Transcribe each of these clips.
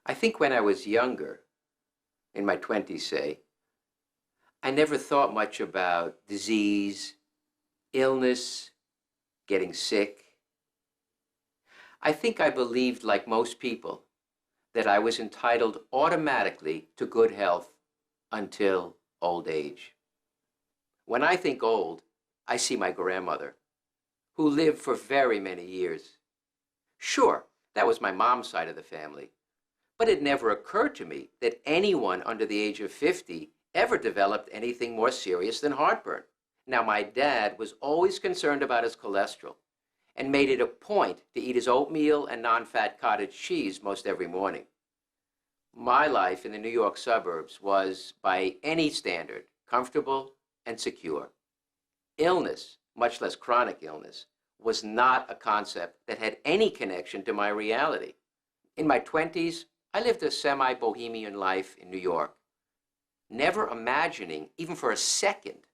I think when I was younger, in my 20s, say, I never thought much about disease, illness, getting sick. I think I believed, like most people, that I was entitled automatically to good health until old age. When I think old, I see my grandmother, who lived for very many years. Sure, that was my mom's side of the family, but it never occurred to me that anyone under the age of 50 ever developed anything more serious than heartburn. Now, my dad was always concerned about his cholesterol and made it a point to eat his oatmeal and non-fat cottage cheese most every morning. My life in the New York suburbs was, by any standard, comfortable and secure. Illness, much less chronic illness, was not a concept that had any connection to my reality. In my 20s, I lived a semi-bohemian life in New York, never imagining, even for a second,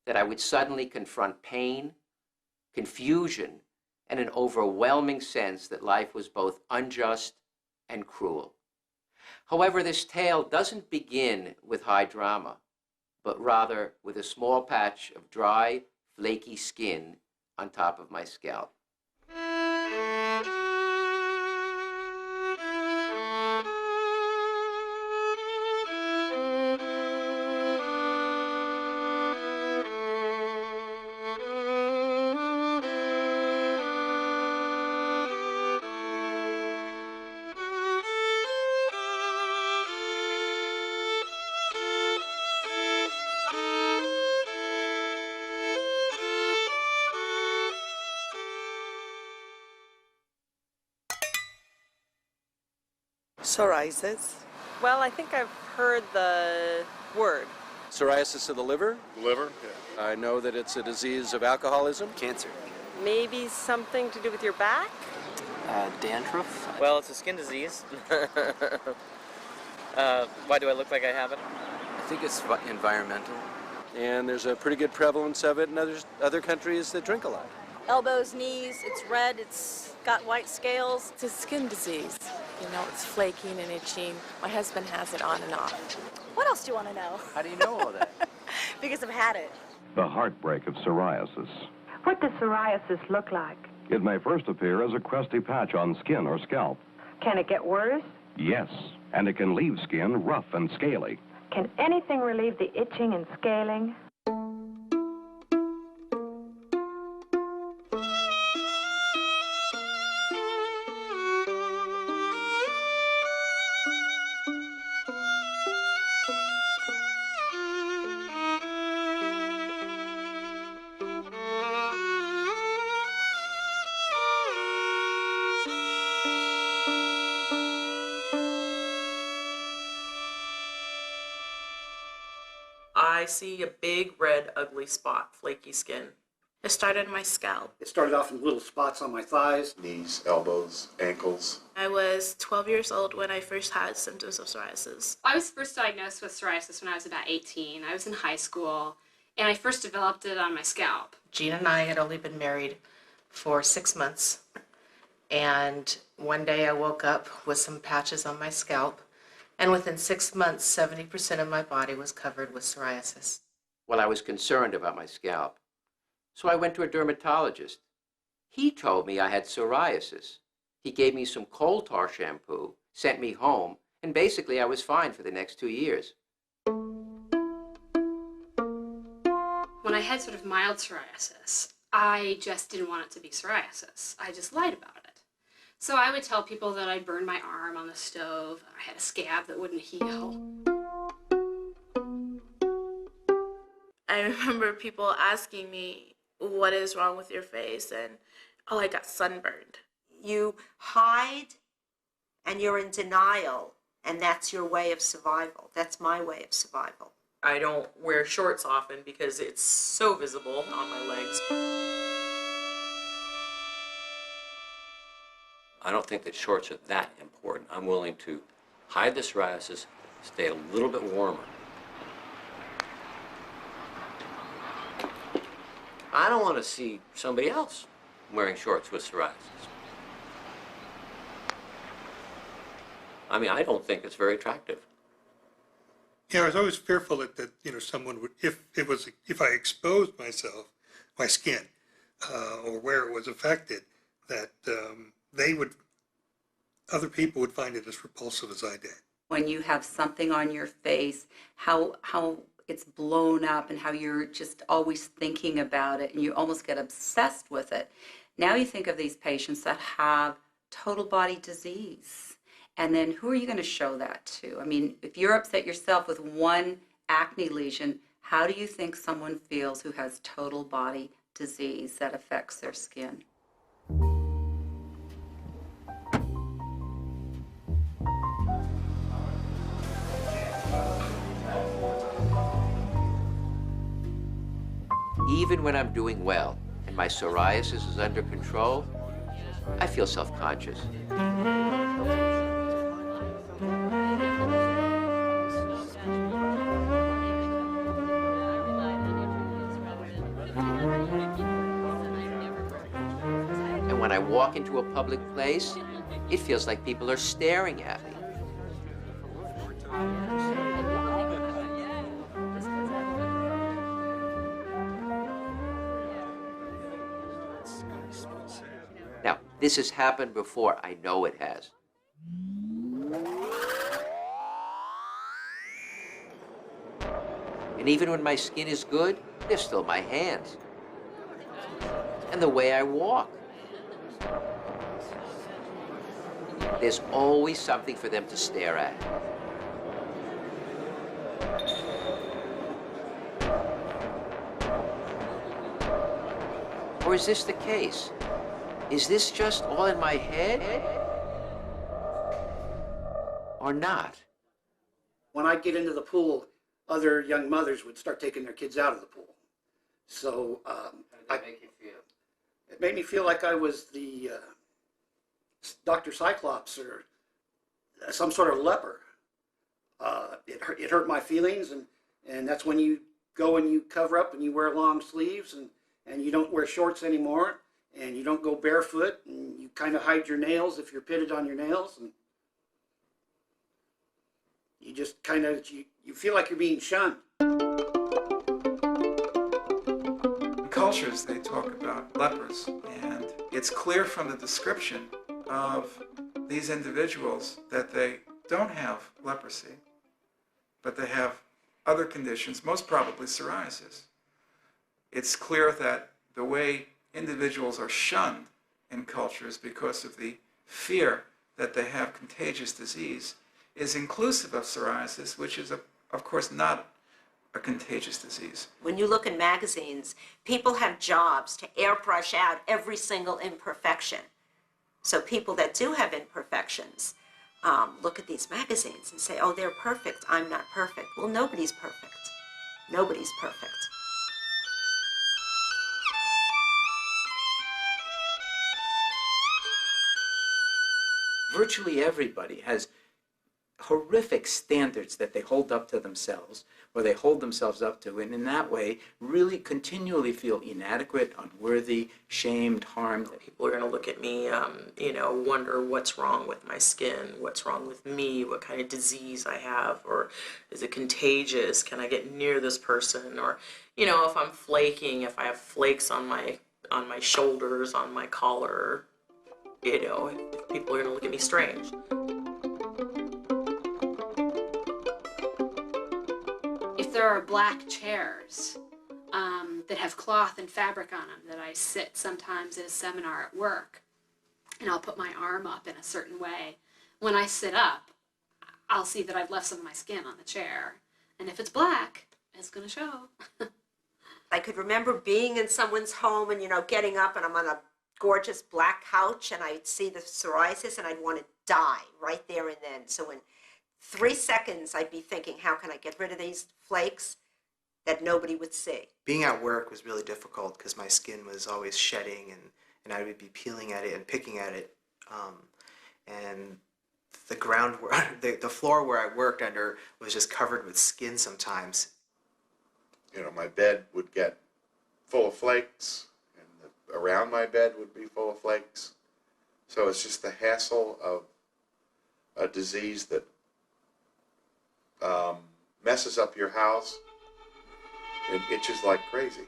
that I would suddenly confront pain, confusion, and an overwhelming sense that life was both unjust and cruel. However, this tale doesn't begin with high drama, but rather with a small patch of dry, flaky skin on top of my scalp. Psoriasis. Well, I think I've heard the word. Psoriasis of the liver. Liver? Yeah. I know that it's a disease of alcoholism. Cancer. Maybe something to do with your back? Dandruff. Well, it's a skin disease. Why do I look like I have it? I think it's environmental. And there's a pretty good prevalence of it in other countries that drink a lot. Elbows, knees, it's red, it's got white scales. It's a skin disease. You know, it's flaking and itching. My husband has it on and off. What else do you want to know? How do you know all that? Because I've had it. The heartbreak of psoriasis. What does psoriasis look like? It may first appear as a crusty patch on skin or scalp. Can it get worse? Yes, and it can leave skin rough and scaly. Can anything relieve the itching and scaling? I see a big, red, ugly spot, flaky skin. It started in my scalp. It started off in little spots on my thighs. Knees, elbows, ankles. I was 12 years old when I first had symptoms of psoriasis. I was first diagnosed with psoriasis when I was about 18. I was in high school, and I first developed it on my scalp. Gene and I had only been married for 6 months, and one day I woke up with some patches on my scalp, and within 6 months, 70% of my body was covered with psoriasis. Well, I was concerned about my scalp, so I went to a dermatologist. He told me I had psoriasis. He gave me some coal tar shampoo, sent me home, and basically I was fine for the next 2 years. When I had sort of mild psoriasis, I just didn't want it to be psoriasis. I just lied about it. So I would tell people that I burned my arm on the stove, I had a scab that wouldn't heal. I remember people asking me, what is wrong with your face? And, oh, I got sunburned. You hide and you're in denial, and that's your way of survival. That's my way of survival. I don't wear shorts often because it's so visible on my legs. I don't think that shorts are that important. I'm willing to hide the psoriasis, stay a little bit warmer. I don't want to see somebody else wearing shorts with psoriasis. I mean, I don't think it's very attractive. Yeah, I was always fearful that someone would, if I exposed myself, my skin, or where it was affected, that other people would find it as repulsive as I did. When you have something on your face, how it's blown up and how you're just always thinking about it and you almost get obsessed with it. Now you think of these patients that have total body disease. And then who are you going to show that to? I mean, if you're upset yourself with one acne lesion, how do you think someone feels who has total body disease that affects their skin? Even when I'm doing well and my psoriasis is under control, I feel self-conscious. And when I walk into a public place, it feels like people are staring at me. Now, this has happened before. I know it has. And even when my skin is good, they're still my hands. And the way I walk. There's always something for them to stare at. Or is this the case? Is this just all in my head? Or not? When I get into the pool, other young mothers would start taking their kids out of the pool. So How did that make you feel? it made me feel like I was the Dr. Cyclops or some sort of leper. It hurt my feelings, and that's when you go and you cover up and you wear long sleeves and you don't wear shorts anymore and you don't go barefoot and you kind of hide your nails if you're pitted on your nails, and you just kind of you feel like you're being shunned. In cultures, they talk about lepers, and it's clear from the description of these individuals that they don't have leprosy, but they have other conditions, most probably psoriasis. It's clear that the way individuals are shunned in cultures because of the fear that they have contagious disease is inclusive of psoriasis, which is, of course, not a contagious disease. When you look in magazines, people have jobs to airbrush out every single imperfection. So people that do have imperfections look at these magazines and say, oh, they're perfect, I'm not perfect. Well, nobody's perfect. Nobody's perfect. Virtually everybody has horrific standards that they hold up to themselves, or they hold themselves up to, and in that way really continually feel inadequate, unworthy, shamed, harmed. People are going to look at me, wonder what's wrong with my skin, what's wrong with me, what kind of disease I have, or is it contagious? Can I get near this person? Or, if I'm flaking, if I have flakes on my shoulders, on my collar, if people are going to look at me strange. If there are black chairs that have cloth and fabric on them that I sit sometimes at a seminar at work, and I'll put my arm up in a certain way. When I sit up, I'll see that I've left some of my skin on the chair. And if it's black, it's going to show. I could remember being in someone's home and, getting up and I'm on a gorgeous black couch and I'd see the psoriasis and I'd want to die right there and then. So in 3 seconds, I'd be thinking, how can I get rid of these flakes that nobody would see? Being at work was really difficult because my skin was always shedding and I would be peeling at it and picking at it. And the ground, the floor where I worked under was just covered with skin sometimes. My bed would get full of flakes, and around my bed would be full of flakes. So it's just the hassle of a disease that messes up your house, it itches like crazy.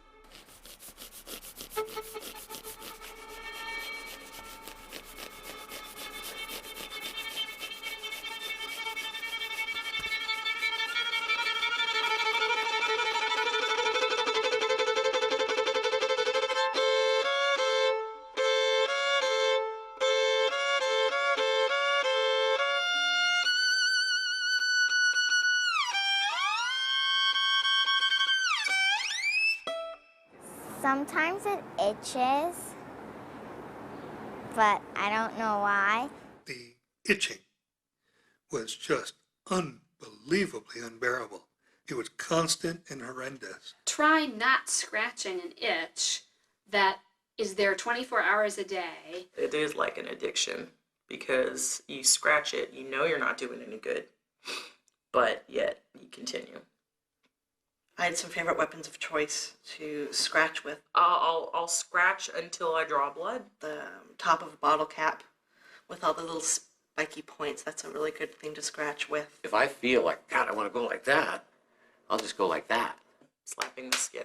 Sometimes it itches, but I don't know why. The itching was just unbelievably unbearable. It was constant and horrendous. Try not scratching an itch that is there 24 hours a day. It is like an addiction because you scratch it, you know you're not doing any good, but yet you continue. I had some favorite weapons of choice to scratch with. I'll scratch until I draw blood. The top of a bottle cap with all the little spiky points. That's a really good thing to scratch with. If I feel like, God, I want to go like that, I'll just go like that. Slapping the skin.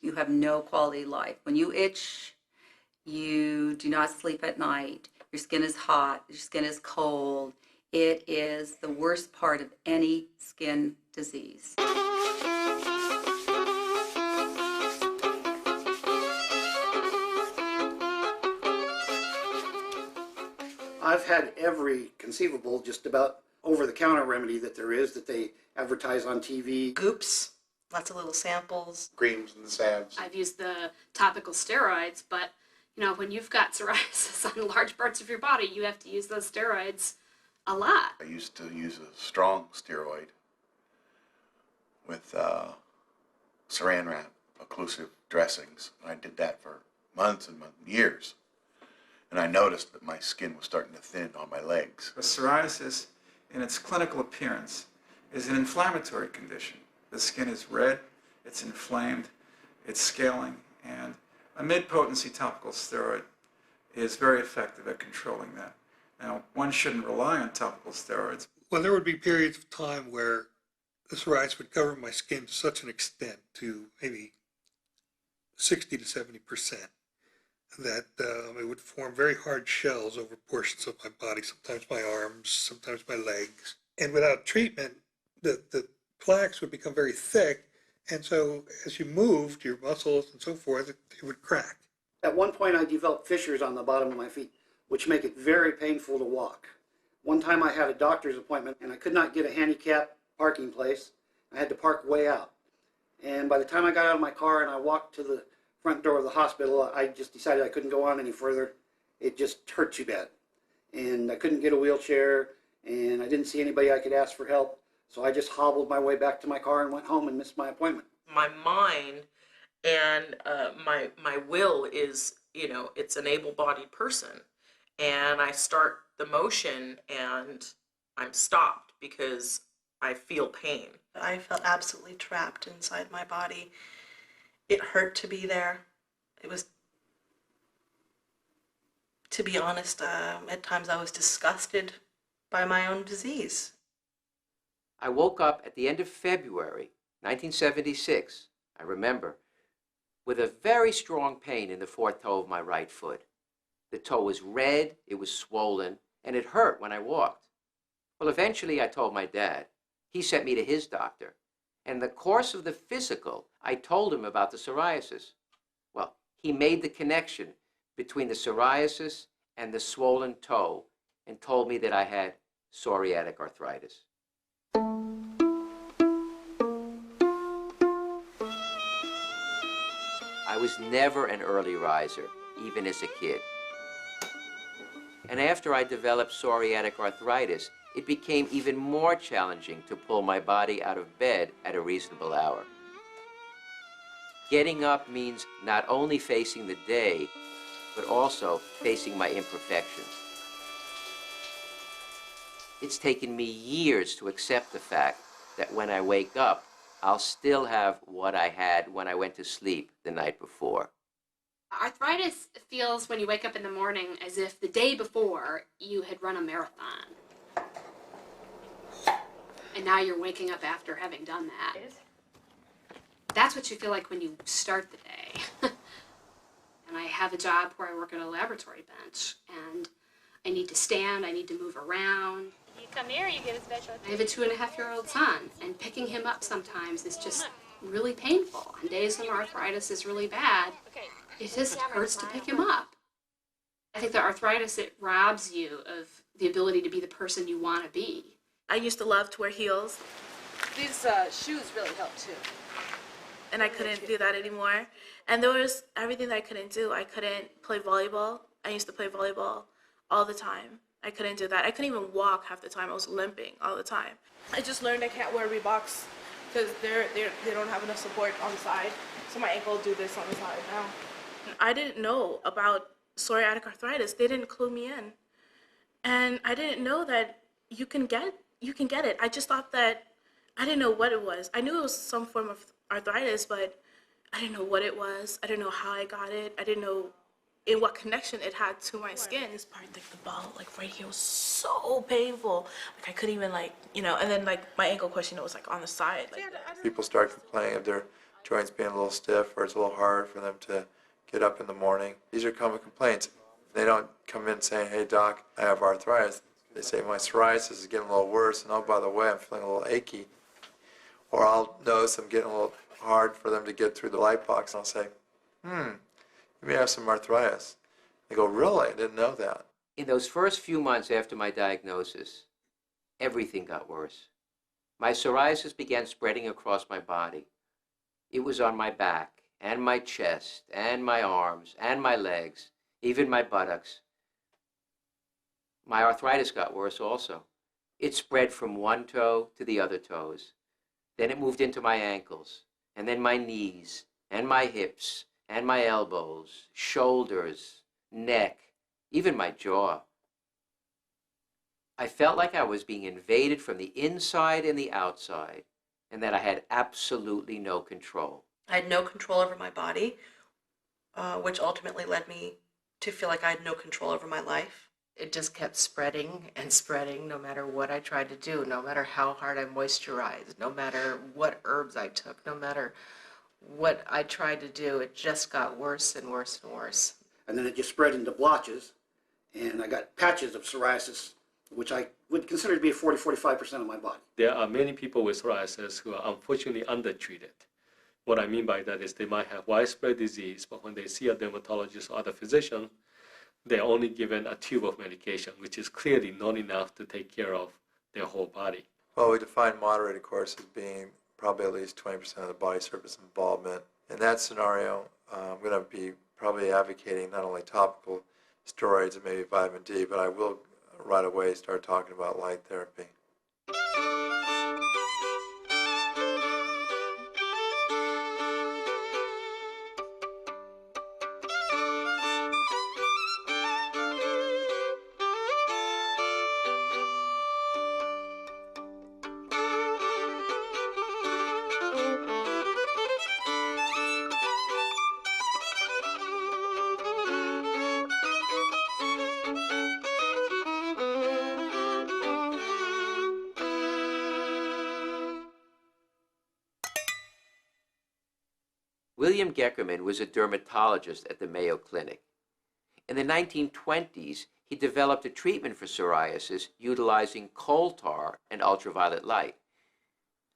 You have no quality life. When you itch, you do not sleep at night. Your skin is hot. Your skin is cold. It is the worst part of any skin disease. I've had every conceivable, just about over-the-counter remedy that there is that they advertise on TV. Goops, lots of little samples. Creams and salves. I've used the topical steroids, but you know, when you've got psoriasis on large parts of your body, you have to use those steroids a lot. I used to use a strong steroid with saran wrap, occlusive dressings. I did that for months and months, years. And I noticed that my skin was starting to thin on my legs. Psoriasis, in its clinical appearance, is an inflammatory condition. The skin is red, it's inflamed, it's scaling, and a mid-potency topical steroid is very effective at controlling that. Now, one shouldn't rely on topical steroids. Well, there would be periods of time where the psoriasis would cover my skin to such an extent, to maybe 60 to 70%, that it would form very hard shells over portions of my body, sometimes my arms, sometimes my legs. And without treatment, the plaques would become very thick, and so as you moved, your muscles and so forth, it would crack. At one point, I developed fissures on the bottom of my feet, which make it very painful to walk. One time I had a doctor's appointment, and I could not get a handicap parking place. I had to park way out. And by the time I got out of my car and I walked to the front door of the hospital, I just decided I couldn't go on any further. It just hurt too bad. And I couldn't get a wheelchair, and I didn't see anybody I could ask for help. So I just hobbled my way back to my car and went home and missed my appointment. My mind and my will is, it's an able-bodied person. And I start the motion and I'm stopped because I feel pain. I felt absolutely trapped inside my body. It hurt to be there. It was, to be honest, at times I was disgusted by my own disease. I woke up at the end of February 1976, I remember, with a very strong pain in the fourth toe of my right foot. The toe was red, it was swollen, and it hurt when I walked. Well, eventually I told my dad. He sent me to his doctor. And in the course of the physical, I told him about the psoriasis. Well, he made the connection between the psoriasis and the swollen toe and told me that I had psoriatic arthritis. I was never an early riser, even as a kid. And after I developed psoriatic arthritis, it became even more challenging to pull my body out of bed at a reasonable hour. Getting up means not only facing the day, but also facing my imperfections. It's taken me years to accept the fact that when I wake up, I'll still have what I had when I went to sleep the night before. Arthritis feels when you wake up in the morning as if the day before you had run a marathon. and now you're waking up after having done that. That's what you feel like when you start the day. And I have a job where I work at a laboratory bench, and I need to stand, I need to move around. You come here, you get a special I have a 2.5-year-old son, and picking him up sometimes is just really painful. On days when arthritis is really bad, it just hurts to pick him up. I think the arthritis, it robs you of the ability to be the person you want to be. I used to love to wear heels. These shoes really help too. And I couldn't do that anymore. And there was everything that I couldn't do. I couldn't play volleyball. I used to play volleyball all the time. I couldn't do that. I couldn't even walk half the time. I was limping all the time. I just learned I can't wear Reeboks because they don't have enough support on the side. So my ankle will do this on the side now. I didn't know about psoriatic arthritis. They didn't clue me in. And I didn't know that you can get it. I just thought that, I didn't know what it was. I knew it was some form of arthritis, but I didn't know what it was. I didn't know how I got it. I didn't know in what connection it had to my skin. This part, like the ball, like right here was so painful. Like I couldn't even and then like my ankle question, it was like on the side. Like People start complaining of their joints being a little stiff or it's a little hard for them to get up in the morning. These are common complaints. They don't come in saying, hey doc, I have arthritis. They say my psoriasis is getting a little worse and oh, by the way, I'm feeling a little achy. Or I'll notice I'm getting a little hard for them to get through the light box, and I'll say, you may have some arthritis. They go, really? I didn't know that. In those first few months after my diagnosis, everything got worse. My psoriasis began spreading across my body. It was on my back, and my chest, and my arms, and my legs, even my buttocks. My arthritis got worse also. It spread from one toe to the other toes. Then it moved into my ankles, and then my knees, and my hips, and my elbows, shoulders, neck, even my jaw. I felt like I was being invaded from the inside and the outside, and that I had absolutely no control. I had no control over my body, which ultimately led me to feel like I had no control over my life. It just kept spreading and spreading no matter what I tried to do, no matter how hard I moisturized, no matter what herbs I took, no matter what I tried to do. It just got worse and worse and worse. And then it just spread into blotches, and I got patches of psoriasis, which I would consider to be 40-45% of my body. There are many people with psoriasis who are unfortunately undertreated. What I mean by that is they might have widespread disease, but when they see a dermatologist or other physician, they're only given a tube of medication, which is clearly not enough to take care of their whole body. Well, we define moderate, of course, as being probably at least 20% of the body surface involvement. In that scenario, I'm going to be probably advocating not only topical steroids and maybe vitamin D, but I will right away start talking about light therapy. William Geckerman was a dermatologist at the Mayo Clinic. In the 1920s, he developed a treatment for psoriasis utilizing coal tar and ultraviolet light.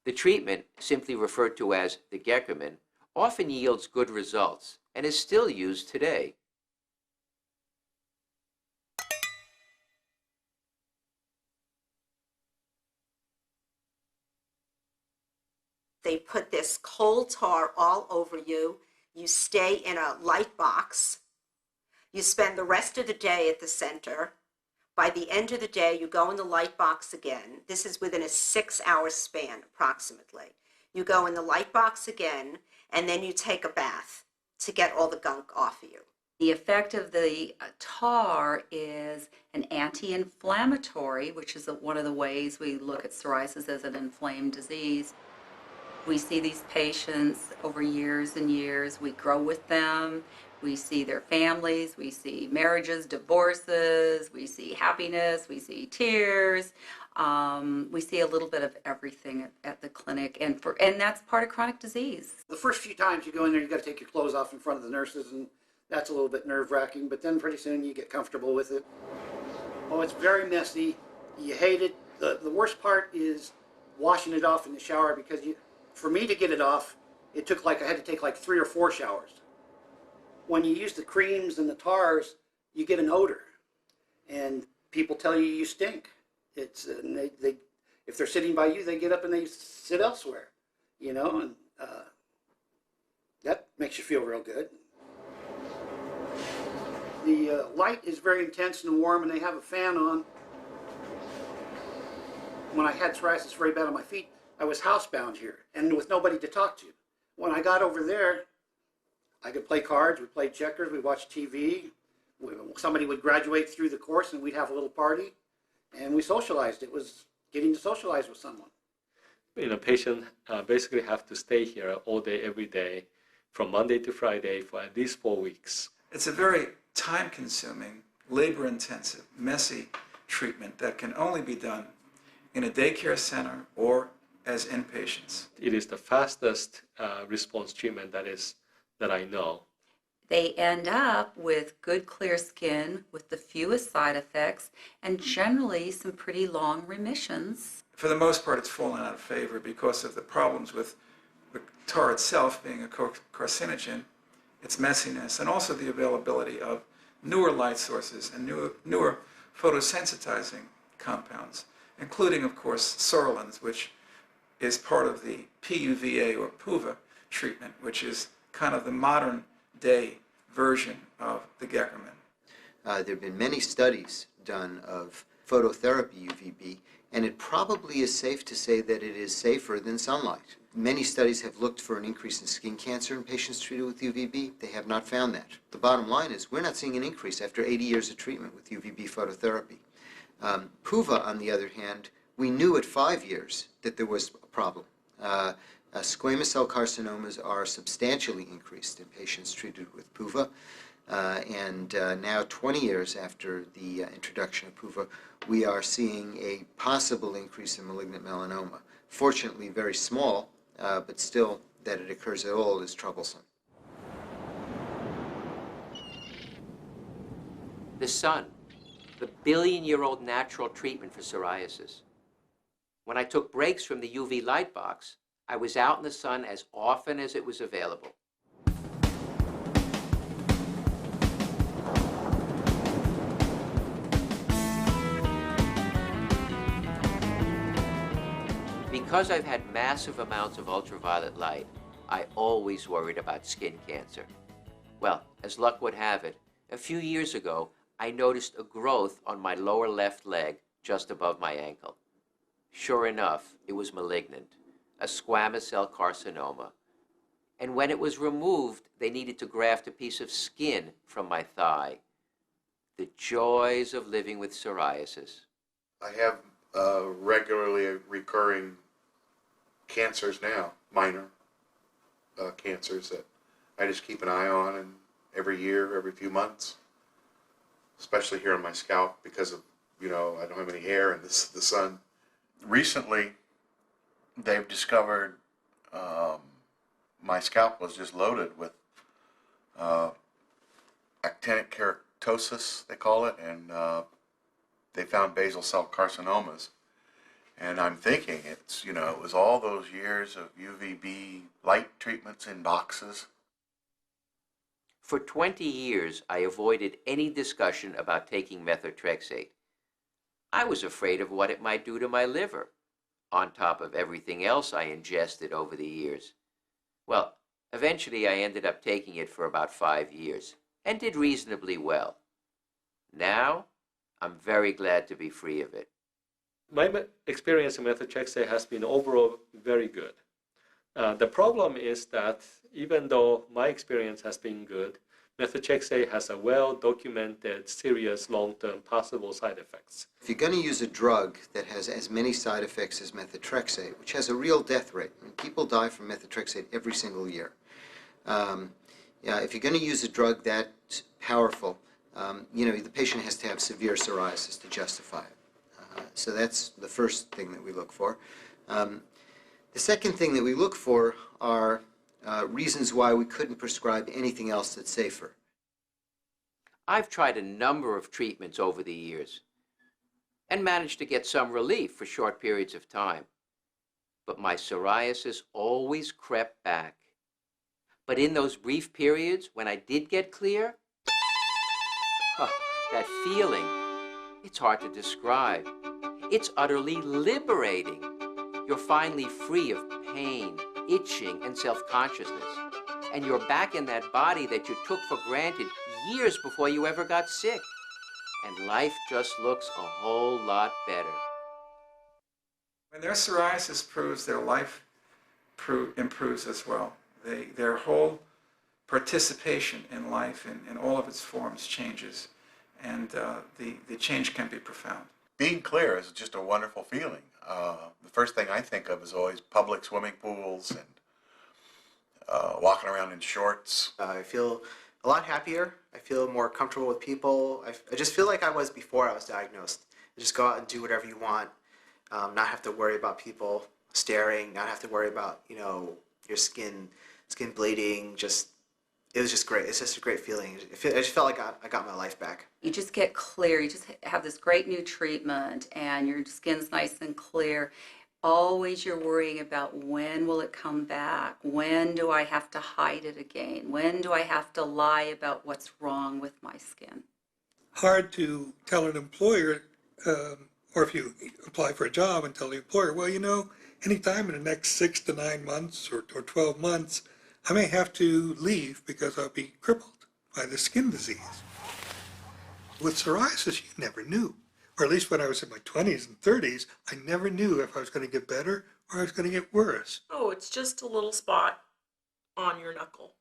The treatment, simply referred to as the Geckerman, often yields good results and is still used today. They put this coal tar all over you. You stay in a light box. You spend the rest of the day at the center. By the end of the day, you go in the light box again. This is within a 6-hour span, approximately. You go in the light box again, and then you take a bath to get all the gunk off of you. The effect of the tar is an anti-inflammatory, which is one of the ways we look at psoriasis as an inflamed disease. We see these patients over years and years. We grow with them. We see their families. We see marriages, divorces. We see happiness. We see tears. We see a little bit of everything at the clinic, and that's part of chronic disease. The first few times you go in there, you got to take your clothes off in front of the nurses, and that's a little bit nerve-wracking, but then pretty soon you get comfortable with it. Oh, it's very messy. You hate it. The worst part is washing it off in the shower, because for me to get it off, it took I had to take 3 or 4 showers. When you use the creams and the tars, you get an odor, and people tell you stink. And they if they're sitting by you, they get up and they sit elsewhere, and that makes you feel real good. The light is very intense and warm, and they have a fan on. When I had psoriasis very bad on my feet, I was housebound here and with nobody to talk to. When I got over there, I could play cards, we played checkers, we watched TV. Somebody would graduate through the course and we'd have a little party, and we socialized. It was getting to socialize with someone. Patient basically have to stay here all day, every day, from Monday to Friday for at least 4 weeks. It's a very time-consuming, labor-intensive, messy treatment that can only be done in a daycare center or as inpatients. It is the fastest response treatment that I know. They end up with good, clear skin with the fewest side effects and generally some pretty long remissions. For the most part, it's fallen out of favor because of the problems with the tar itself being a carcinogen, its messiness, and also the availability of newer light sources and newer photosensitizing compounds, including, of course, psoralen, which is part of the PUVA or PUVA treatment, which is kind of the modern day version of the Geckerman. There have been many studies done of phototherapy UVB, and it probably is safe to say that it is safer than sunlight. Many studies have looked for an increase in skin cancer in patients treated with UVB. They have not found that. The bottom line is we're not seeing an increase after 80 years of treatment with UVB phototherapy. PUVA, on the other hand, we knew at 5 years that there was a problem. Squamous cell carcinomas are substantially increased in patients treated with PUVA, and now 20 years after the introduction of PUVA, we are seeing a possible increase in malignant melanoma. Fortunately, very small, but still that it occurs at all is troublesome. The sun, the billion-year-old natural treatment for psoriasis. When I took breaks from the UV light box, I was out in the sun as often as it was available. Because I've had massive amounts of ultraviolet light, I always worried about skin cancer. Well, as luck would have it, a few years ago, I noticed a growth on my lower left leg just above my ankle. Sure enough, it was malignant, a squamous cell carcinoma. And when it was removed, they needed to graft a piece of skin from my thigh. The joys of living with psoriasis. I have regularly recurring cancers now, minor cancers that I just keep an eye on, and every year, every few months, especially here on my scalp because of, I don't have any hair and the sun. Recently, they've discovered my scalp was just loaded with actinic keratosis, they call it, and they found basal cell carcinomas. And I'm thinking it's, it was all those years of UVB light treatments in boxes. For 20 years, I avoided any discussion about taking methotrexate. I was afraid of what it might do to my liver, on top of everything else I ingested over the years. Well, eventually I ended up taking it for about 5 years, and did reasonably well. Now, I'm very glad to be free of it. My experience in methotrexate has been overall very good. The problem is that even though my experience has been good, Methotrexate has a well-documented, serious long-term possible side effects. If you're going to use a drug that has as many side effects as methotrexate, which has a real death rate, I mean, people die from methotrexate every single year. If you're going to use a drug that powerful, the patient has to have severe psoriasis to justify it. So that's the first thing that we look for. The second thing that we look for are reasons why we couldn't prescribe anything else that's safer. I've tried a number of treatments over the years and managed to get some relief for short periods of time. But my psoriasis always crept back. But in those brief periods when I did get clear, that feeling, it's hard to describe. It's utterly liberating. You're finally free of pain, itching, and self-consciousness. And you're back in that body that you took for granted years before you ever got sick. And life just looks a whole lot better. When their psoriasis improves, their life improves as well. Their whole participation in life in all of its forms changes, and the change can be profound. Being clear is just a wonderful feeling. The first thing I think of is always public swimming pools and walking around in shorts. I feel a lot happier. I feel more comfortable with people. I just feel like I was before I was diagnosed. Just go out and do whatever you want, not have to worry about people staring, not have to worry about your skin bleeding. It was just great. It's just a great feeling. I just felt like I got my life back. You just get clear. You just have this great new treatment, and your skin's nice and clear. Always you're worrying about, when will it come back? When do I have to hide it again? When do I have to lie about what's wrong with my skin? Hard to tell an employer, or if you apply for a job and tell the employer, well, anytime in the next 6 to 9 months or 12 months, I may have to leave because I'll be crippled by the skin disease. With psoriasis, you never knew. Or at least when I was in my 20s and 30s, I never knew if I was going to get better or I was going to get worse. Oh, it's just a little spot on your knuckle,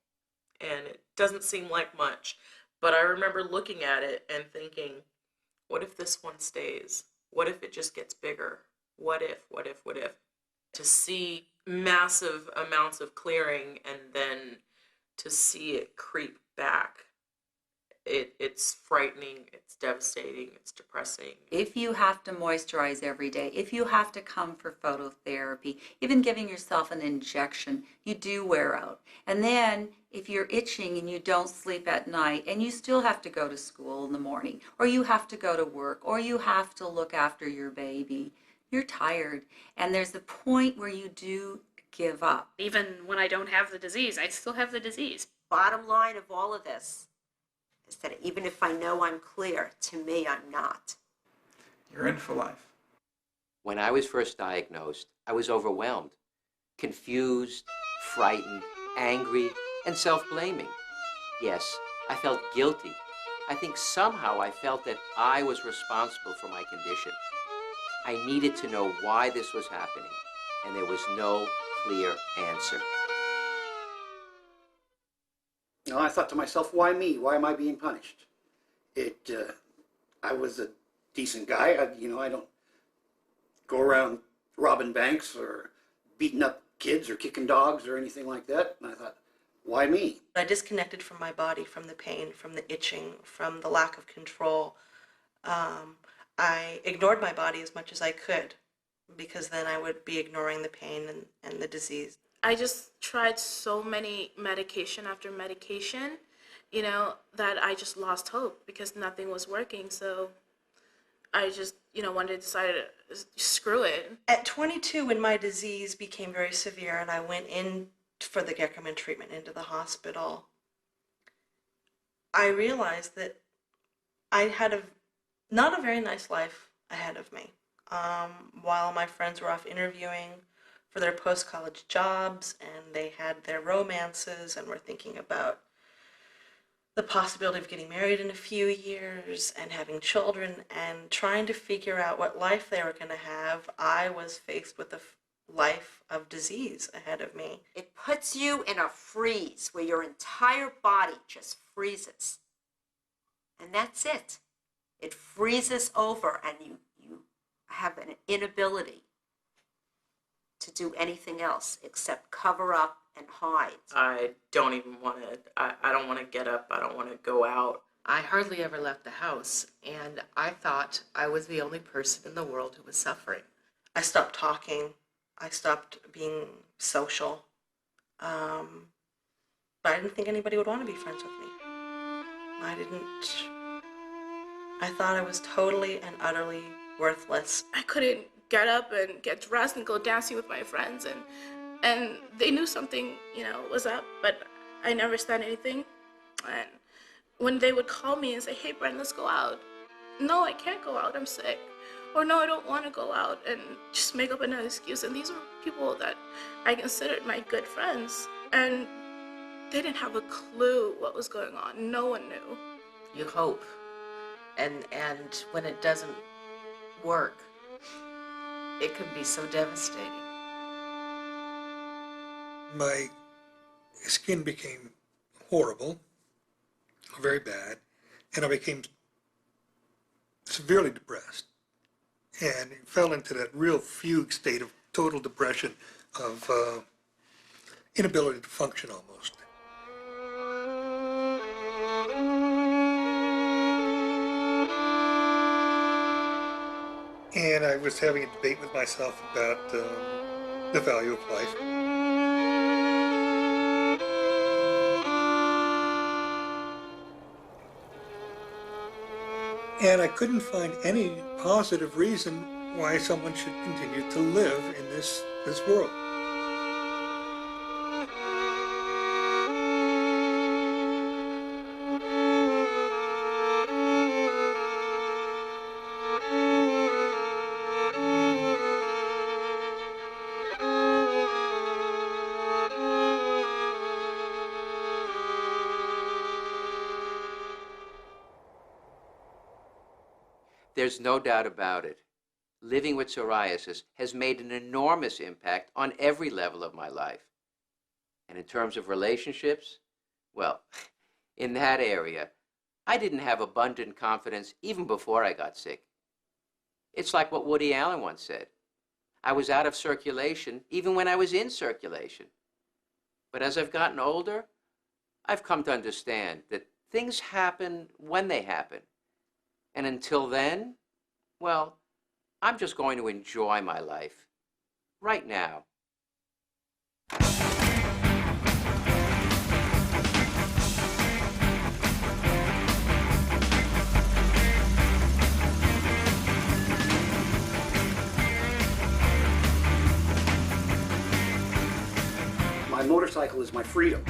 and it doesn't seem like much. But I remember looking at it and thinking, what if this one stays? What if it just gets bigger? What if? To see massive amounts of clearing and then to see it creep back, it's frightening, it's devastating, it's depressing. If you have to moisturize every day, if you have to come for phototherapy, even giving yourself an injection, you do wear out. And then if you're itching and you don't sleep at night and you still have to go to school in the morning, or you have to go to work, or you have to look after your baby, you're tired. And there's a point where you do give up. Even when I don't have the disease, I still have the disease. Bottom line of all of this is that even if I know I'm clear, to me, I'm not. You're in for life. When I was first diagnosed, I was overwhelmed, confused, frightened, angry, and self-blaming. Yes, I felt guilty. I think somehow I felt that I was responsible for my condition. I needed to know why this was happening, and there was no clear answer. I thought to myself, why me? Why am I being punished? I was a decent guy. I don't go around robbing banks or beating up kids or kicking dogs or anything like that. And I thought, why me? I disconnected from my body, from the pain, from the itching, from the lack of control. I ignored my body as much as I could, because then I would be ignoring the pain and the disease. I just tried so many medication after medication, that I just lost hope because nothing was working. So I just, one day decided, screw it. At 22, when my disease became very severe and I went in for the Gekkerman treatment into the hospital, I realized that I had not a very nice life ahead of me. While my friends were off interviewing for their post-college jobs and they had their romances and were thinking about the possibility of getting married in a few years and having children and trying to figure out what life they were going to have, I was faced with a life of disease ahead of me. It puts you in a freeze where your entire body just freezes. And that's it. It freezes over, and you have an inability to do anything else except cover up and hide. I don't even want to, I don't want to get up. I don't want to go out. I hardly ever left the house, and I thought I was the only person in the world who was suffering. I stopped talking. I stopped being social. But I didn't think anybody would want to be friends with me. I thought I was totally and utterly worthless. I couldn't get up and get dressed and go dancing with my friends, and they knew something, was up, but I never said anything. And when they would call me and say, "Hey, Brent, let's go out." No, I can't go out, I'm sick. Or no, I don't want to go out, and just make up another excuse. And these were people that I considered my good friends, and they didn't have a clue what was going on. No one knew. You hope. And when it doesn't work, it can be so devastating. My skin became horrible, very bad, and I became severely depressed and fell into that real fugue state of total depression, of inability to function almost. And I was having a debate with myself about the value of life. And I couldn't find any positive reason why someone should continue to live in this world. There's no doubt about it. Living with psoriasis has made an enormous impact on every level of my life. And in terms of relationships, well, in that area, I didn't have abundant confidence even before I got sick. It's like what Woody Allen once said. I was out of circulation even when I was in circulation. But as I've gotten older, I've come to understand that things happen when they happen. And until then, well, I'm just going to enjoy my life right now. My motorcycle is my freedom.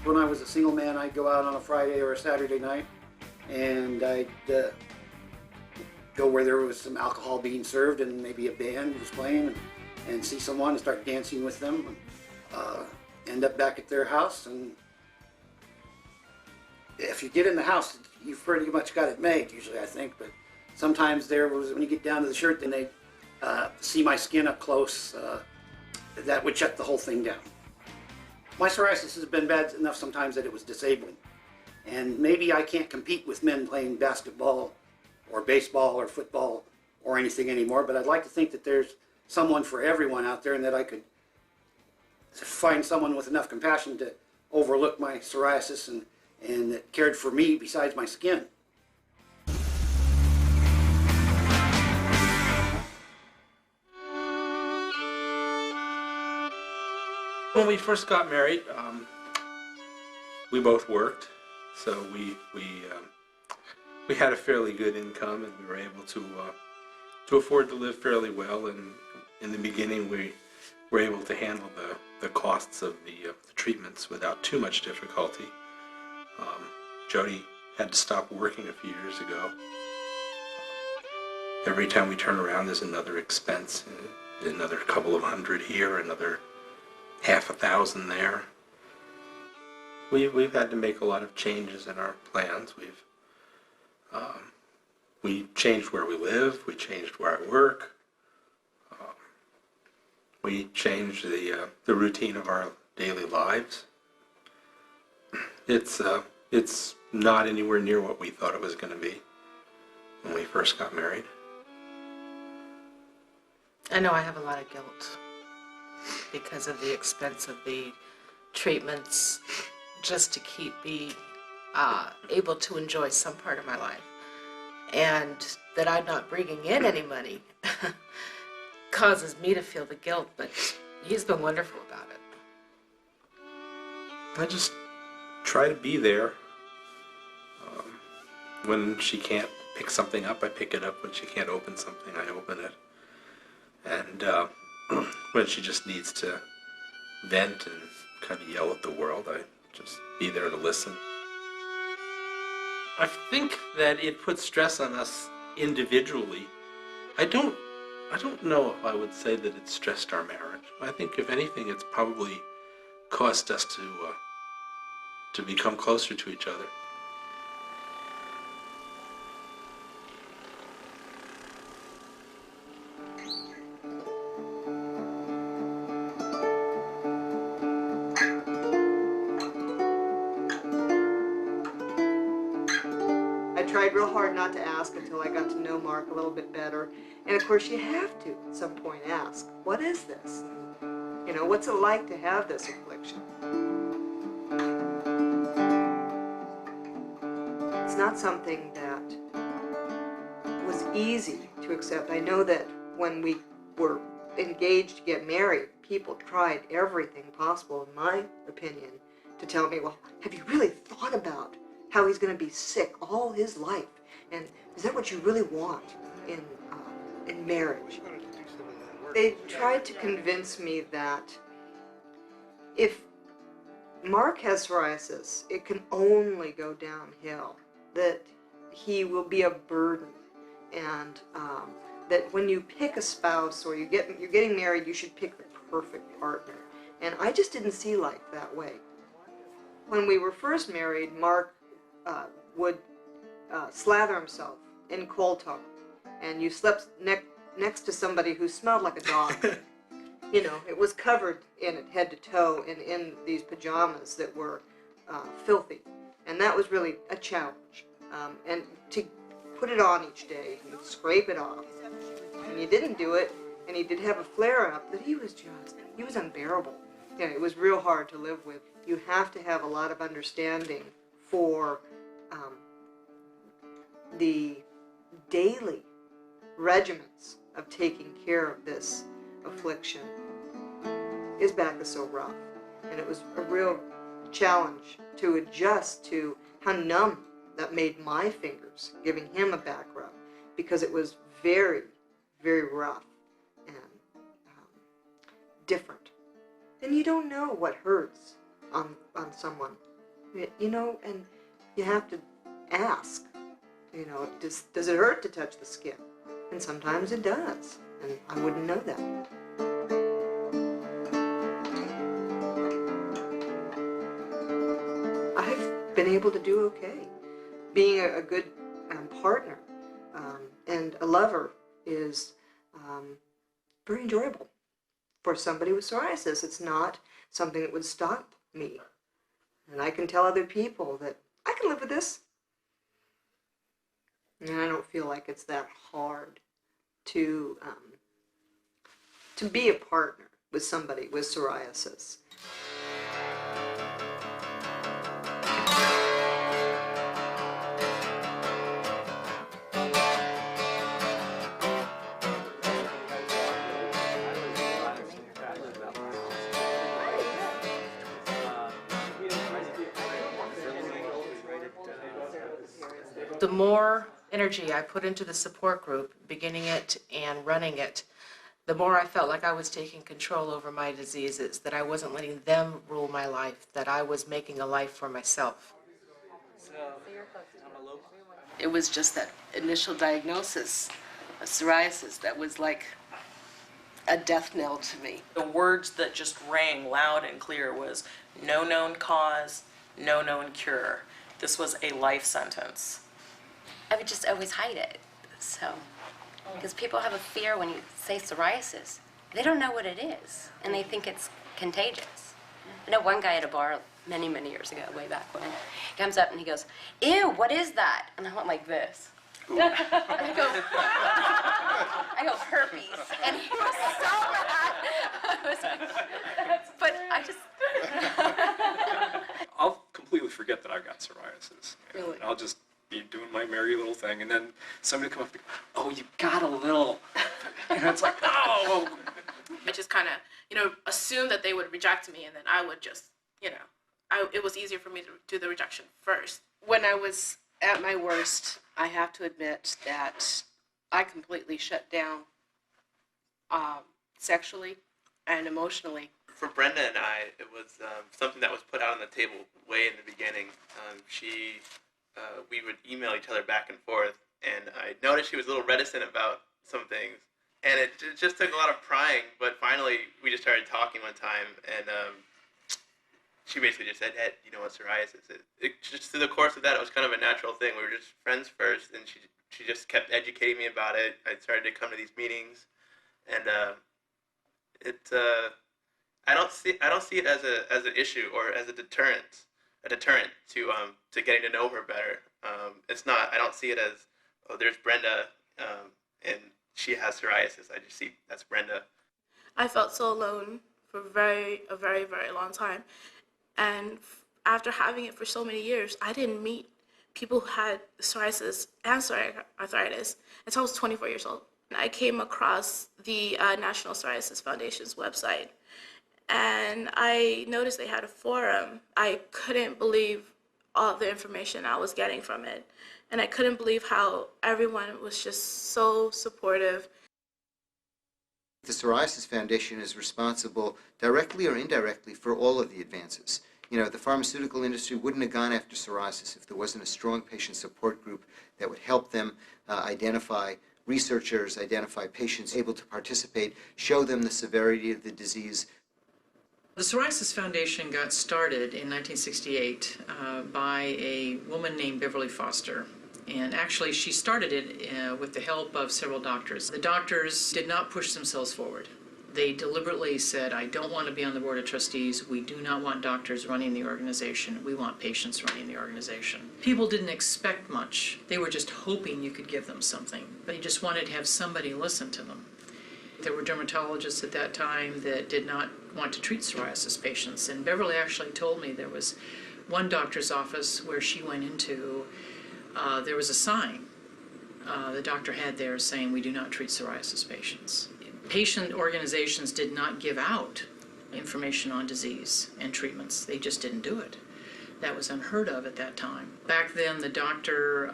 When I was a single man, I'd go out on a Friday or a Saturday night, and I'd go where there was some alcohol being served and maybe a band was playing, and see someone and start dancing with them. End up back at their house, and if you get in the house, you've pretty much got it made, usually, I think. But sometimes when you get down to the shirt, then they see my skin up close. That would shut the whole thing down. My psoriasis has been bad enough sometimes that it was disabling. And maybe I can't compete with men playing basketball or baseball or football or anything anymore, but I'd like to think that there's someone for everyone out there, and that I could find someone with enough compassion to overlook my psoriasis and that cared for me besides my skin. When we first got married, we both worked, so we had a fairly good income, and we were able to afford to live fairly well. And in the beginning, we were able to handle the costs of the treatments without too much difficulty. Jody had to stop working a few years ago. Every time we turn around, there's another expense, another couple of hundred here, another half a thousand there. we've had to make a lot of changes in our plans. We changed where we live. We changed where I work. We changed the routine of our daily lives. It's not anywhere near what we thought it was going to be when we first got married. I know I have a lot of guilt because of the expense of the treatments just to keep me able to enjoy some part of my life. And that I'm not bringing in any money causes me to feel the guilt, but he's been wonderful about it. I just try to be there. When she can't pick something up, I pick it up. When she can't open something, I open it. And when she just needs to vent and kind of yell at the world, I just be there to listen. I think that it puts stress on us individually. I don't know if I would say that it stressed our marriage. I think if anything, it's probably caused us to become closer to each other. I tried real hard not to ask until I got to know Mark a little bit better. And of course you have to at some point ask, what is this? You know, what's it like to have this affliction? It's not something that was easy to accept. I know that when we were engaged to get married, people tried everything possible, in my opinion, to tell me, well, have you really thought about how he's going to be sick all his life? And is that what you really want in marriage? They tried to convince me that if Mark has psoriasis, it can only go downhill, that he will be a burden, and that when you pick a spouse or you're getting married, you should pick the perfect partner. And I just didn't see life that way. When we were first married, Mark would slather himself in Coltone, and you slept next to somebody who smelled like a dog. You know, it was covered in it head to toe in these pajamas that were filthy, and that was really a challenge. And to put it on each day and scrape it off, and you didn't do it, and he did have a flare-up, that he was unbearable. Yeah, it was real hard to live with. You have to have a lot of understanding for the daily regimens of taking care of this affliction. His back is so rough, and it was a real challenge to adjust to how numb that made my fingers, giving him a back rub, because it was very, very rough and different. And you don't know what hurts on someone, you know, and you have to ask, you know, does it hurt to touch the skin? And sometimes it does, and I wouldn't know that. I've been able to do okay. Being a good partner and a lover is very enjoyable. For somebody with psoriasis, it's not something that would stop me. And I can tell other people that I can live with this. And I don't feel like it's that hard to be a partner with somebody with psoriasis. The more energy I put into the support group, beginning it and running it, the more I felt like I was taking control over my diseases, that I wasn't letting them rule my life, that I was making a life for myself. It was just that initial diagnosis of psoriasis that was like a death knell to me. The words that just rang loud and clear was no known cause, no known cure. This was a life sentence. I would just always hide it. So, because people have a fear when you say psoriasis. They don't know what it is, and they think it's contagious. I know one guy at a bar many, many years ago, way back when, he comes up and he goes, "Ew, what is that?" And I went like this. And I go, "Herpes." And he was so mad. I was like, but I just... I'll completely forget that I've got psoriasis. Really? And I'll just be doing my merry little thing, and then somebody will come up and go, "Oh, you got a little," and it's like, "Oh." I just kind of, assumed that they would reject me, and then I would just, it was easier for me to do the rejection first. When I was at my worst, I have to admit that I completely shut down sexually and emotionally. For Brenda and I, it was something that was put out on the table way in the beginning. We would email each other back and forth, and I noticed she was a little reticent about some things. And it just took a lot of prying, but finally we just started talking one time, and she basically just said, "Ed, you know what psoriasis is?" It just through the course of that, it was kind of a natural thing. We were just friends first, and she just kept educating me about it. I started to come to these meetings, and I don't see it as an issue or as a deterrent to getting to know her better. It's not. I don't see it as, oh, there's Brenda, and she has psoriasis. I just see that's Brenda. I felt so alone for a very, very long time. And after having it for so many years, I didn't meet people who had psoriasis and psoriatic arthritis until I was 24 years old. I came across the National Psoriasis Foundation's website, and I noticed they had a forum. I couldn't believe all the information I was getting from it. And I couldn't believe how everyone was just so supportive. The Psoriasis Foundation is responsible directly or indirectly for all of the advances. The pharmaceutical industry wouldn't have gone after psoriasis if there wasn't a strong patient support group that would help them identify researchers, identify patients able to participate, show them the severity of the disease. The Psoriasis Foundation got started in 1968 by a woman named Beverly Foster. And actually, she started it with the help of several doctors. The doctors did not push themselves forward. They deliberately said, "I don't want to be on the board of trustees. We do not want doctors running the organization. We want patients running the organization." People didn't expect much. They were just hoping you could give them something. But they just wanted to have somebody listen to them. There were dermatologists at that time that did not want to treat psoriasis patients. And Beverly actually told me there was one doctor's office where she went into, there was a sign the doctor had there saying, "We do not treat psoriasis patients." Patient organizations did not give out information on disease and treatments. They just didn't do it. That was unheard of at that time. Back then, the doctor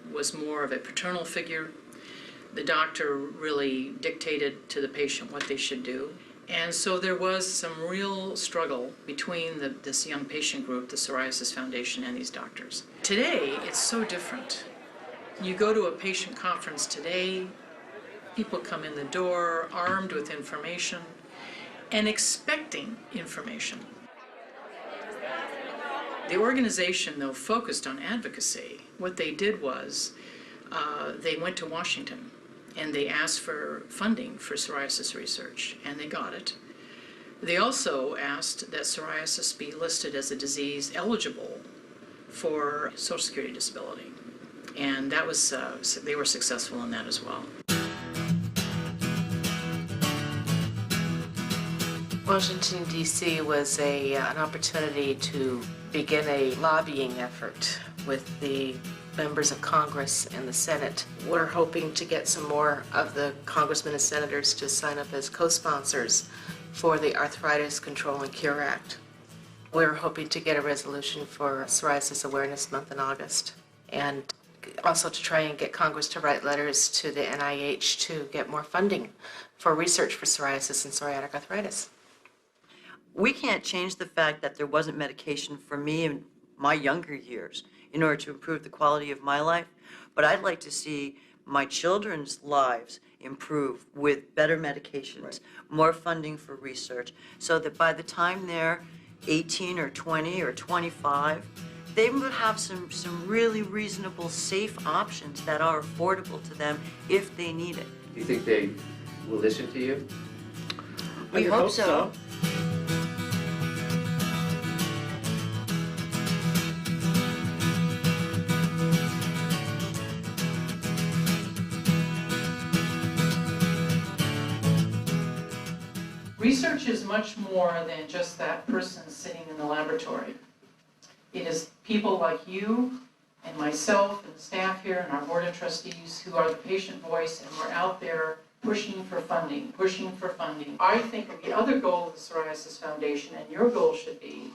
was more of a paternal figure. The doctor really dictated to the patient what they should do. And so there was some real struggle between this young patient group, the Psoriasis Foundation, and these doctors. Today, it's so different. You go to a patient conference today, people come in the door armed with information and expecting information. The organization, though, focused on advocacy. What they did was they went to Washington and they asked for funding for psoriasis research, and they got it. They also asked that psoriasis be listed as a disease eligible for Social Security disability, and that was they were successful in that as well. Washington, D.C. was an opportunity to begin a lobbying effort with the members of Congress and the Senate. We're hoping to get some more of the congressmen and senators to sign up as co-sponsors for the Arthritis Control and Cure Act. We're hoping to get a resolution for Psoriasis Awareness Month in August, and also to try and get Congress to write letters to the NIH to get more funding for research for psoriasis and psoriatic arthritis. We can't change the fact that there wasn't medication for me in my younger years in order to improve the quality of my life, but I'd like to see my children's lives improve with better medications, more funding for research, so that by the time they're 18 or 20 or 25, they would have some really reasonable, safe options that are affordable to them if they need it. Do you think they will listen to you? We hope so. Research is much more than just that person sitting in the laboratory. It is people like you and myself and the staff here and our board of trustees who are the patient voice, and we're out there pushing for funding, pushing for funding. I think the other goal of the Psoriasis Foundation, and your goal should be,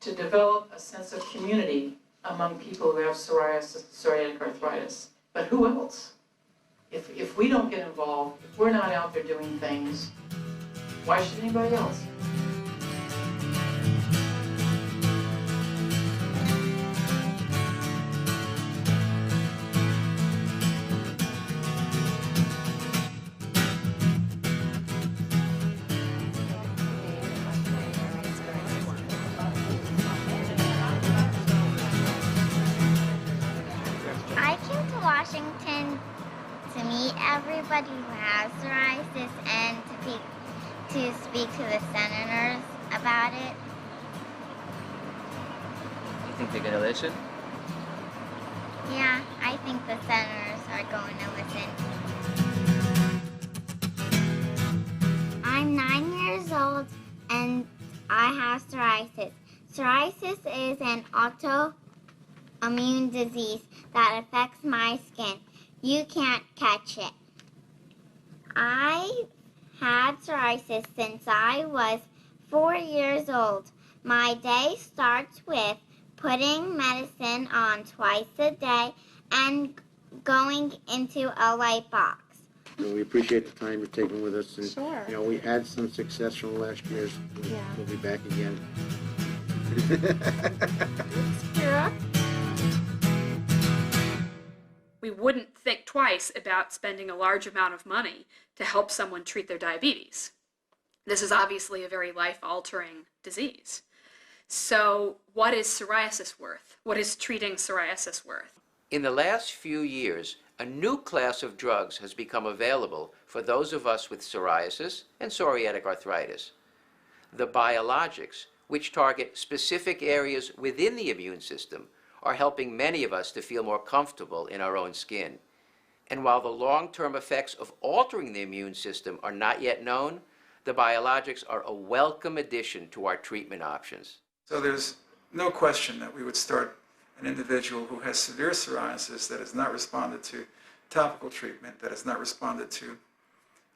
to develop a sense of community among people who have psoriasis, psoriatic arthritis. But who else? If we don't get involved, if we're not out there doing things, why should anybody else? I came to Washington to meet everybody who has psoriasis and to speak to the senators about it. You think they're gonna listen? Yeah, I think the senators are going to listen. I'm 9 years old and I have psoriasis. Psoriasis is an autoimmune disease that affects my skin. You can't catch it. I had psoriasis since I was 4 years old. My day starts with putting medicine on twice a day and going into a light box. We appreciate the time you're taking with us, and Sure. we had some success from last year's. We'll be back again. We wouldn't think twice about spending a large amount of money to help someone treat their diabetes. This is obviously a very life-altering disease. So what is psoriasis worth? What is treating psoriasis worth? In the last few years, a new class of drugs has become available for those of us with psoriasis and psoriatic arthritis. The biologics, which target specific areas within the immune system, are helping many of us to feel more comfortable in our own skin. And while the long-term effects of altering the immune system are not yet known, the biologics are a welcome addition to our treatment options. So there's no question that we would start an individual who has severe psoriasis that has not responded to topical treatment, that has not responded to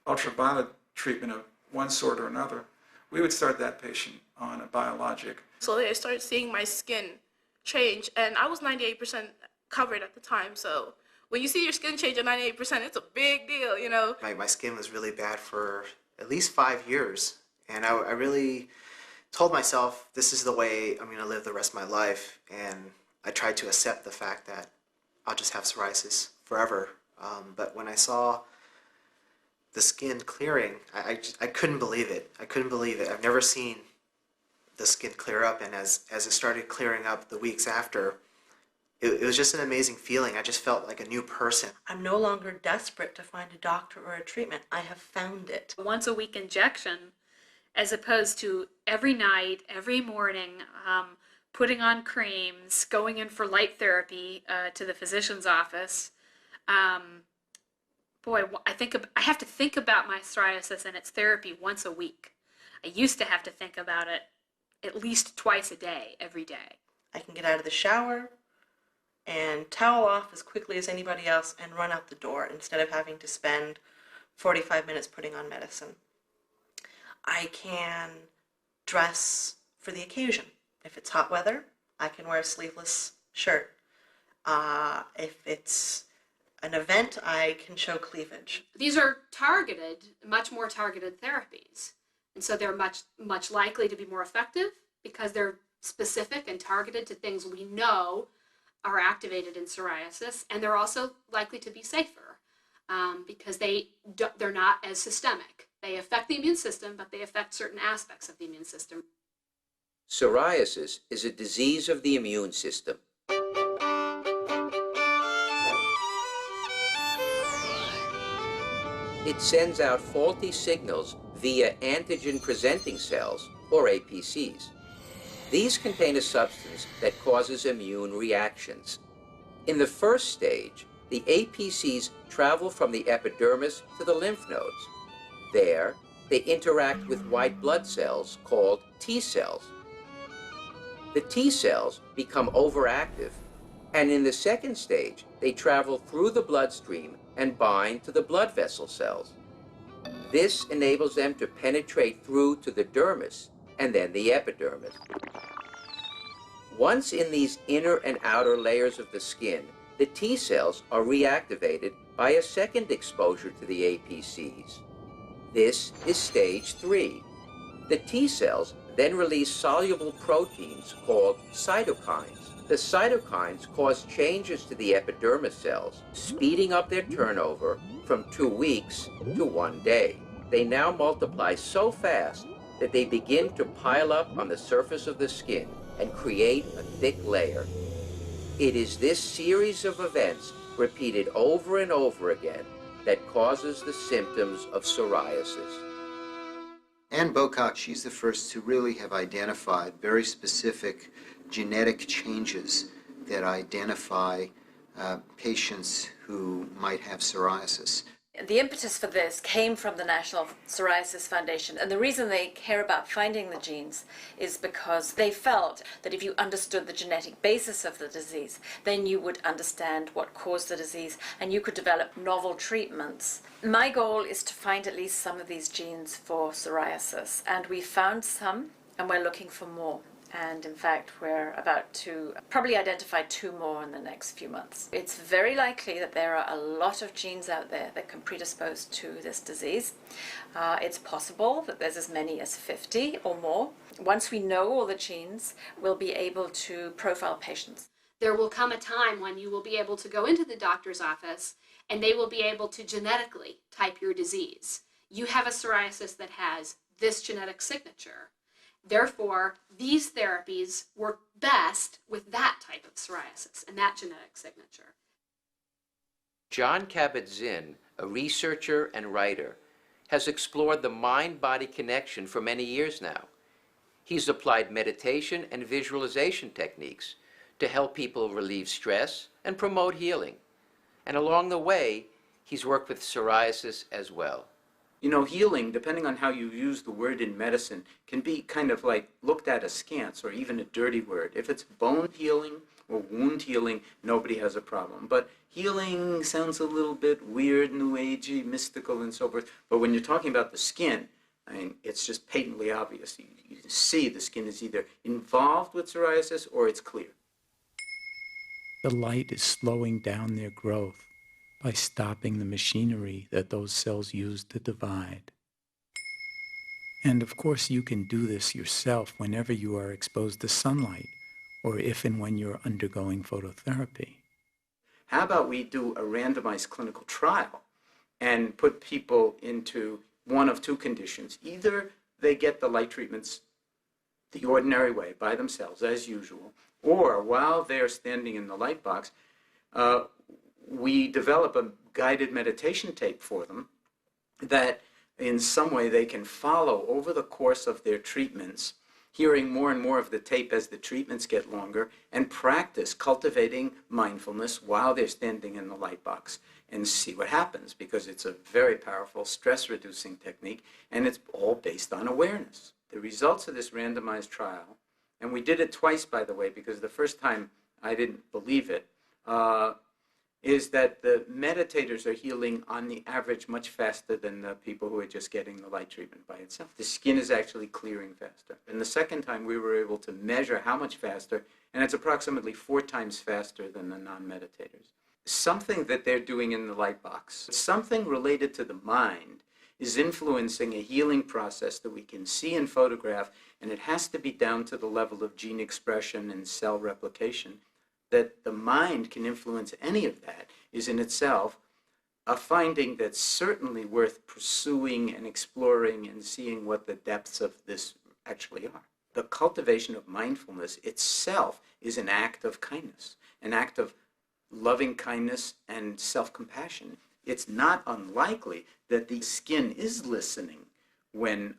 ultraviolet treatment of one sort or another. We would start that patient on a biologic. Slowly I started seeing my skin change, and I was 98% covered at the time, so when you see your skin change at 98%, it's a big deal, you know? My skin was really bad for at least 5 years, and I really told myself this is the way I'm going to live the rest of my life, and I tried to accept the fact that I'll just have psoriasis forever. But when I saw the skin clearing, I couldn't believe it. I couldn't believe it. I've never seen the skin clear up, and as it started clearing up the weeks after, it was just an amazing feeling. I just felt like a new person. I'm no longer desperate to find a doctor or a treatment. I have found it. Once a week injection, as opposed to every night, every morning, putting on creams, going in for light therapy to the physician's office. Boy, I have to think about my psoriasis and its therapy once a week. I used to have to think about it at least twice a day, every day. I can get out of the shower and towel off as quickly as anybody else and run out the door instead of having to spend 45 minutes putting on medicine. I can dress for the occasion. If it's hot weather, I can wear a sleeveless shirt. If it's an event, I can show cleavage. These are targeted, much more targeted therapies. And so they're much likely to be more effective because they're specific and targeted to things we know are activated in psoriasis, and they're also likely to be safer because they're not as systemic. They affect the immune system, but they affect certain aspects of the immune system. Psoriasis is a disease of the immune system. It sends out faulty signals via antigen-presenting cells, or APCs. These contain a substance that causes immune reactions. In the first stage, the APCs travel from the epidermis to the lymph nodes. There, they interact with white blood cells called T cells. The T cells become overactive, and in the second stage, they travel through the bloodstream and bind to the blood vessel cells. This enables them to penetrate through to the dermis and then the epidermis. Once in these inner and outer layers of the skin, the T cells are reactivated by a second exposure to the APCs. This is stage 3. The T cells then release soluble proteins called cytokines. The cytokines cause changes to the epidermis cells, speeding up their turnover from 2 weeks to 1 day. They now multiply so fast that they begin to pile up on the surface of the skin and create a thick layer. It is this series of events, repeated over and over again, that causes the symptoms of psoriasis. Anne Bocock, she's the first to really have identified very specific genetic changes that identify patients who might have psoriasis. The impetus for this came from the National Psoriasis Foundation, and the reason they care about finding the genes is because they felt that if you understood the genetic basis of the disease, then you would understand what caused the disease and you could develop novel treatments. My goal is to find at least some of these genes for psoriasis, and we found some, and we're looking for more. And in fact, we're about to probably identify 2 more in the next few months. It's very likely that there are a lot of genes out there that can predispose to this disease. It's possible that there's as many as 50 or more. Once we know all the genes, we'll be able to profile patients. There will come a time when you will be able to go into the doctor's office and they will be able to genetically type your disease. You have a psoriasis that has this genetic signature. Therefore, these therapies work best with that type of psoriasis and that genetic signature. Jon Kabat-Zinn, a researcher and writer, has explored the mind-body connection for many years now. He's applied meditation and visualization techniques to help people relieve stress and promote healing. And along the way, he's worked with psoriasis as well. You know, healing, depending on how you use the word in medicine, can be kind of like looked at askance or even a dirty word. If it's bone healing or wound healing, nobody has a problem. But healing sounds a little bit weird, new agey, mystical, and so forth. But when you're talking about the skin, I mean, it's just patently obvious. You see the skin is either involved with psoriasis or it's clear. The light is slowing down their growth by stopping the machinery that those cells use to divide. And of course, you can do this yourself whenever you are exposed to sunlight, or if and when you're undergoing phototherapy. How about we do a randomized clinical trial and put people into one of 2 conditions. Either they get the light treatments the ordinary way by themselves, as usual, or while they're standing in the light box, we develop a guided meditation tape for them that in some way they can follow over the course of their treatments, hearing more and more of the tape as the treatments get longer, and practice cultivating mindfulness while they're standing in the light box and see what happens, because it's a very powerful stress-reducing technique, and it's all based on awareness. The results of this randomized trial, and we did it twice, by the way, because the first time I didn't believe it, is that the meditators are healing on the average much faster than the people who are just getting the light treatment by itself. The skin is actually clearing faster. And the second time we were able to measure how much faster, and it's approximately 4 times faster than the non-meditators. Something that they're doing in the light box, something related to the mind, is influencing a healing process that we can see and photograph, and it has to be down to the level of gene expression and cell replication. That the mind can influence any of that is in itself a finding that's certainly worth pursuing and exploring and seeing what the depths of this actually are. the cultivation of mindfulness itself is an act of kindness, an act of loving kindness and self-compassion. It's not unlikely that the skin is listening when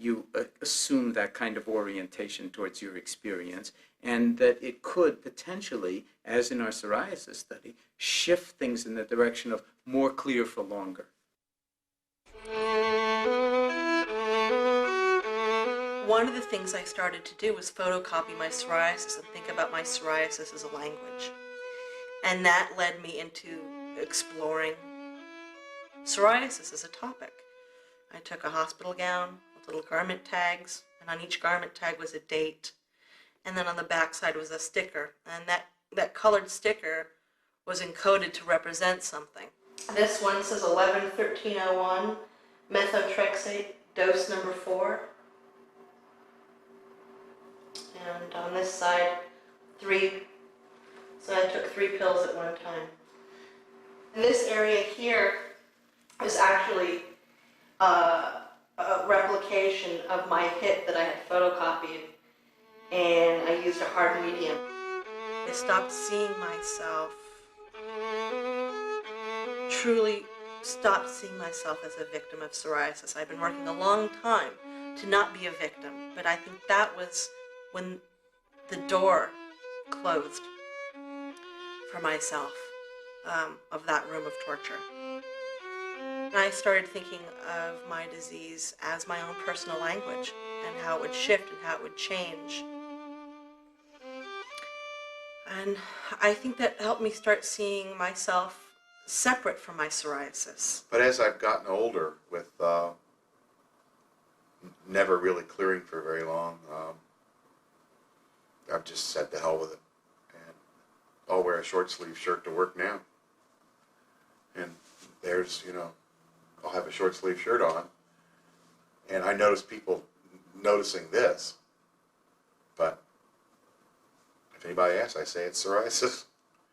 you assume that kind of orientation towards your experience, and that it could potentially, as in our psoriasis study, shift things in the direction of more clear for longer. One of the things I started to do was photocopy my psoriasis and think about my psoriasis as a language. And that led me into exploring psoriasis as a topic. I took a hospital gown with little garment tags, and on each garment tag was a date. And then on the back side was a sticker, and that colored sticker was encoded to represent something. This one says 11-1301, methotrexate, dose number 4. And on this side, 3. So I took 3 pills at one time. And this area here is actually a replication of my hip that I had photocopied, and I used a hard medium. I stopped seeing myself, truly stopped seeing myself as a victim of psoriasis. I've been working a long time to not be a victim, but I think that was when the door closed for myself of that room of torture. And I started thinking of my disease as my own personal language and how it would shift and how it would change. And I think that helped me start seeing myself separate from my psoriasis. But as I've gotten older, with never really clearing for very long, I've just said to hell with it. And I'll wear a short sleeve shirt to work now. And there's, I'll have a short sleeve shirt on. And I notice people noticing this. But if anybody asks, I say it's psoriasis.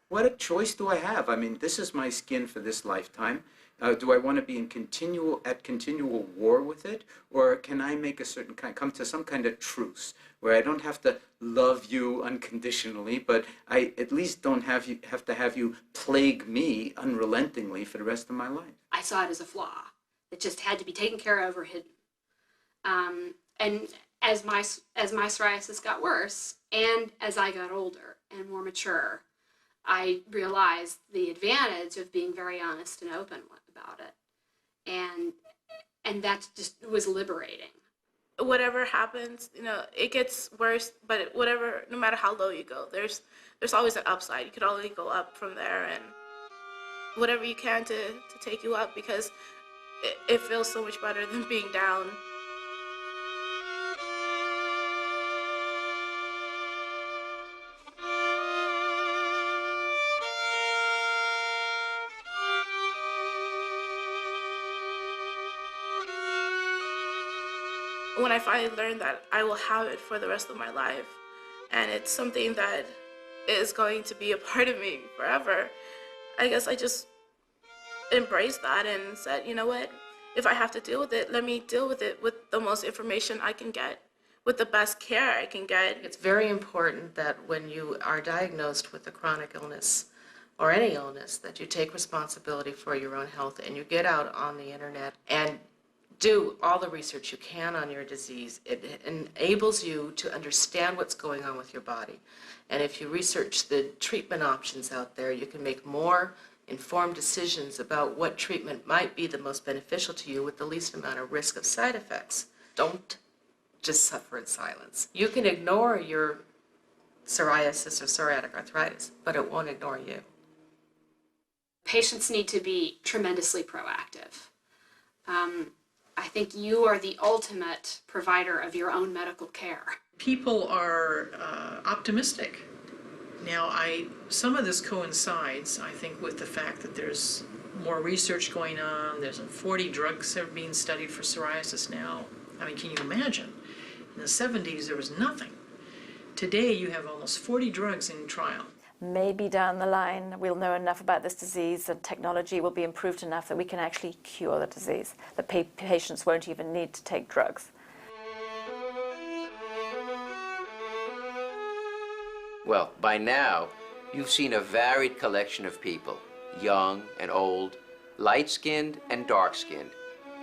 What a choice do I have? I mean, this is my skin for this lifetime. Do I want to be in continual war with it, or can I make a certain come to some kind of truce where I don't have to love you unconditionally, but I at least don't have to have you plague me unrelentingly for the rest of my life? I saw it as a flaw that just had to be taken care of or hidden. And as my psoriasis got worse, and as I got older and more mature, I realized the advantage of being very honest and open about it, and that just was liberating. Whatever happens, it gets worse, but no matter how low you go, there's always an upside. You could always go up from there, and whatever you can to take you up, because it feels so much better than being down. When I finally learned that I will have it for the rest of my life, and it's something that is going to be a part of me forever, I guess I just embraced that and said, you know what, if I have to deal with it, let me deal with it with the most information I can get, with the best care I can get. It's very important that when you are diagnosed with a chronic illness or any illness, that you take responsibility for your own health and you get out on the internet and do all the research you can on your disease. It enables you to understand what's going on with your body. And if you research the treatment options out there, you can make more informed decisions about what treatment might be the most beneficial to you with the least amount of risk of side effects. Don't just suffer in silence. You can ignore your psoriasis or psoriatic arthritis, but it won't ignore you. Patients need to be tremendously proactive. I think you are the ultimate provider of your own medical care. People are optimistic. Now, some of this coincides, I think, with the fact that there's more research going on. There's 40 drugs that are being studied for psoriasis now. I mean, can you imagine? In the 70s, there was nothing. Today, you have almost 40 drugs in trial. Maybe down the line we'll know enough about this disease and technology will be improved enough that we can actually cure the disease. The patients won't even need to take drugs. Well, by now, you've seen a varied collection of people, young and old, light-skinned and dark-skinned,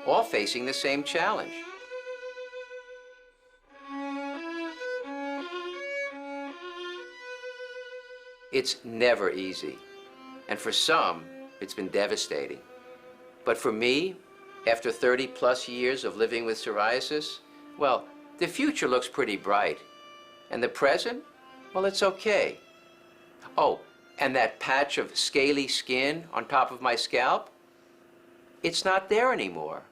all facing the same challenge. It's never easy, and for some, it's been devastating. But for me, after 30+ years of living with psoriasis, well, the future looks pretty bright. And the present, well, it's okay. Oh, and that patch of scaly skin on top of my scalp, it's not there anymore.